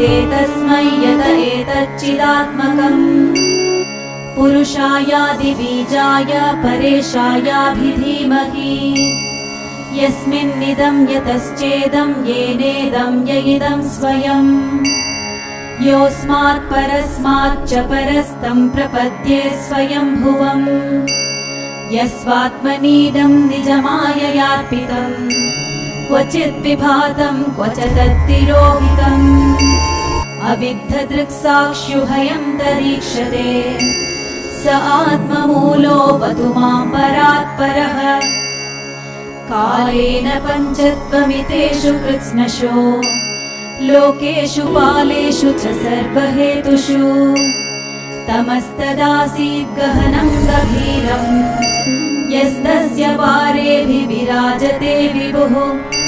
ते तस्मै यत एतच्चिदात्मकम् पुरुषायादिबीजाय परेशायाभिधीमहि यस्मिन्निदं यतश्चेदं येनेदं य इदं स्वयं योऽस्मात् परस्माच्च परस्तं प्रपद्ये स्वयंभुवम् यस्वात्मनीदं निजमाययार्पितं क्वचित् विभातं क्वच तत्तिरोहितम् अविद्धदृक्साक्ष्युभयं तरीक्षते स आत्ममूलो वतु मां परात्परः कालेन पञ्चत्वमितेषु कृत्स्नशो लोकेषु कालेषु च सर्वहेतुषु तमस्तदासीत् गहनं गभीरम् यस्तस्य पारेभिविराजते विभुः